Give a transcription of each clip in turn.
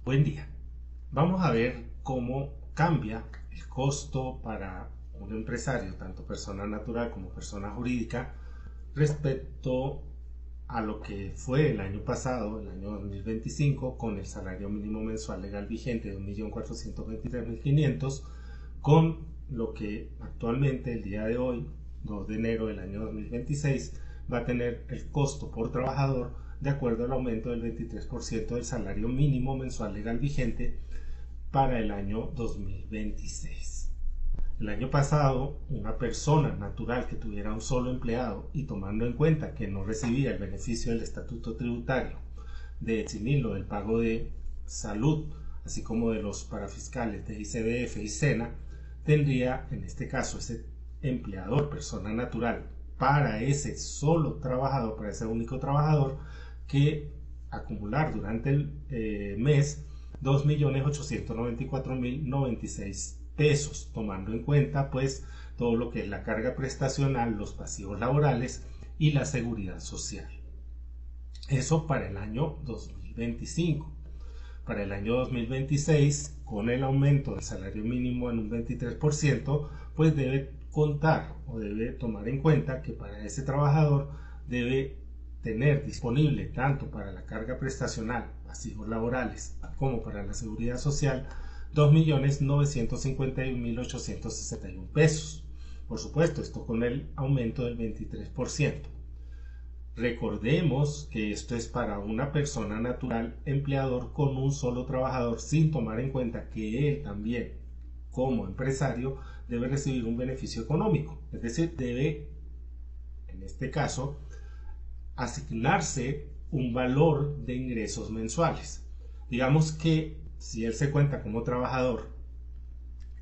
Buen día. Vamos a ver cómo cambia el costo para un empresario, tanto persona natural como persona jurídica, respecto a lo que fue el año pasado, el año 2025, con el salario mínimo mensual legal vigente de 1.423.500, con lo que actualmente, el día de hoy, 2 de enero del año 2026, va a tener el costo por trabajador de acuerdo al aumento del 23% del salario mínimo mensual legal vigente para el año 2026. El año pasado, una persona natural que tuviera un solo empleado y tomando en cuenta que no recibía el beneficio del estatuto tributario de eximirlo del pago de salud, así como de los parafiscales de ICBF y SENA, tendría en este caso ese empleador, persona natural, para ese solo trabajador, para ese único trabajador, que acumular durante el mes 2.894.096 pesos, tomando en cuenta pues todo lo que es la carga prestacional, los pasivos laborales y la seguridad social. Eso para el año 2025. Para el año 2026, con el aumento del salario mínimo en un 23%, pues debe contar o debe tomar en cuenta que para ese trabajador debe tener disponible tanto para la carga prestacional, pasivos laborales, como para la seguridad social, 2.951.861 pesos. Por supuesto, esto con el aumento del 23%. Recordemos que esto es para una persona natural empleador con un solo trabajador, sin tomar en cuenta que él también, como empresario, debe recibir un beneficio económico. Es decir, debe, en este caso, asignarse un valor de ingresos mensuales. Digamos que si él se cuenta como trabajador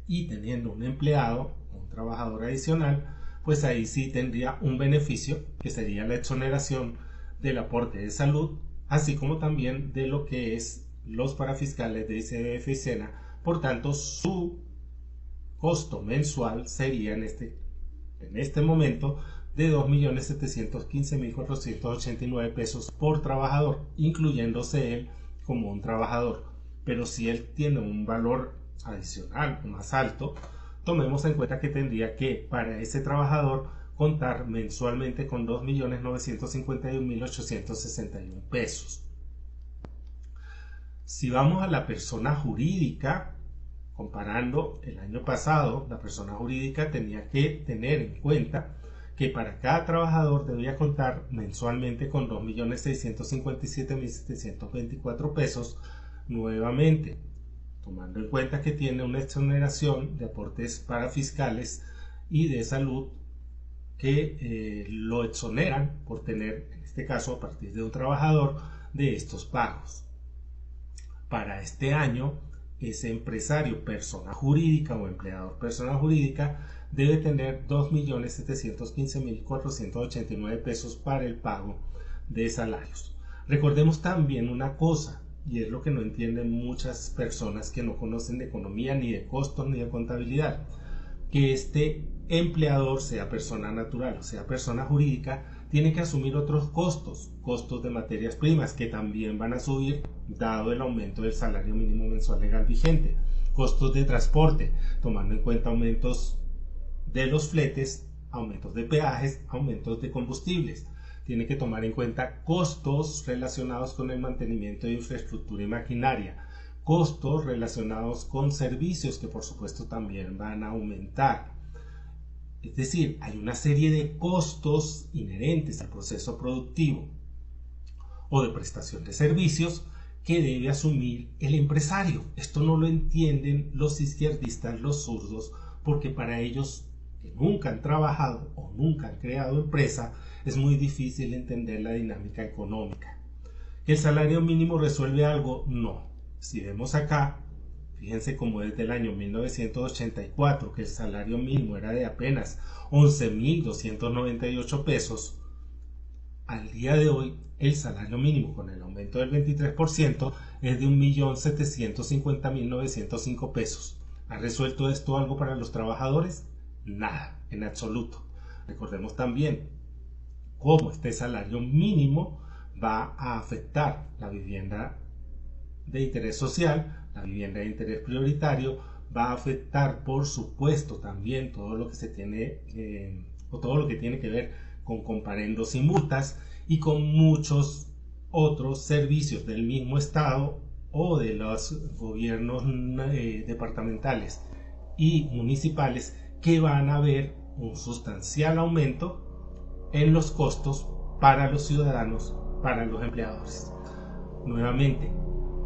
y teniendo un empleado, un trabajador adicional, pues ahí sí tendría un beneficio que sería la exoneración del aporte de salud, así como también de lo que es los parafiscales de ICBF y SENA. Por tanto, su costo mensual sería en este momento de 2.715.489 pesos por trabajador, incluyéndose él como un trabajador. Pero si él tiene un valor adicional más alto, tomemos en cuenta que tendría que para ese trabajador contar mensualmente con 2.951.861 pesos. Si vamos a la persona jurídica, comparando el año pasado, la persona jurídica tenía que tener en cuenta que para cada trabajador debía contar mensualmente con 2.657.724 pesos, nuevamente tomando en cuenta que tiene una exoneración de aportes parafiscales y de salud que lo exoneran por tener, en este caso a partir de un trabajador, de estos pagos. Para este año, ese empresario persona jurídica o empleador persona jurídica debe tener 2.715.489 pesos para el pago de salarios. Recordemos también una cosa, y es lo que no entienden muchas personas que no conocen de economía, ni de costos, ni de contabilidad, que este empleador, sea persona natural o sea persona jurídica, tiene que asumir otros costos de materias primas que también van a subir dado el aumento del salario mínimo mensual legal vigente, costos de transporte, tomando en cuenta aumentos de los fletes, aumentos de peajes, aumentos de combustibles. Tiene que tomar en cuenta costos relacionados con el mantenimiento de infraestructura y maquinaria, costos relacionados con servicios que por supuesto también van a aumentar. Es decir, hay una serie de costos inherentes al proceso productivo o de prestación de servicios que debe asumir el empresario. Esto no lo entienden los izquierdistas, los zurdos, porque para ellos que nunca han trabajado o nunca han creado empresa, es muy difícil entender la dinámica económica. ¿Que el salario mínimo resuelve algo? No. Si vemos acá, fíjense como desde el año 1984, que el salario mínimo era de apenas 11.298 pesos, al día de hoy el salario mínimo con el aumento del 23% es de 1.750.905 pesos. ¿Ha resuelto esto algo para los trabajadores? Nada, en absoluto. Recordemos también cómo este salario mínimo va a afectar la vivienda de interés social, la vivienda de interés prioritario, va a afectar por supuesto también todo lo que se tiene o todo lo que tiene que ver con comparendos y multas y con muchos otros servicios del mismo estado o de los gobiernos departamentales y municipales, que van a ver un sustancial aumento en los costos para los ciudadanos, para los empleadores. Nuevamente,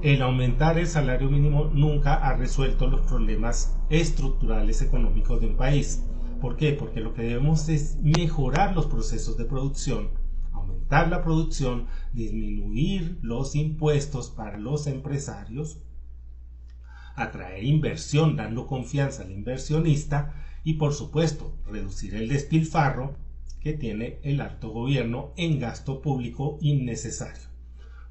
el aumentar el salario mínimo nunca ha resuelto los problemas estructurales económicos de un país. ¿Por qué? Porque lo que debemos es mejorar los procesos de producción, aumentar la producción, disminuir los impuestos para los empresarios, atraer inversión dando confianza al inversionista y, por supuesto, reducir el despilfarro que tiene el alto gobierno en gasto público innecesario,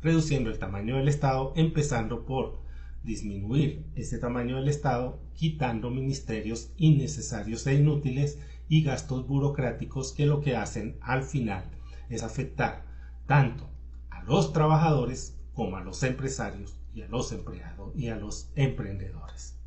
reduciendo el tamaño del Estado, empezando por disminuir ese tamaño del Estado, quitando ministerios innecesarios e inútiles y gastos burocráticos que lo que hacen al final es afectar tanto a los trabajadores como a los empresarios y a los empleados y a los emprendedores.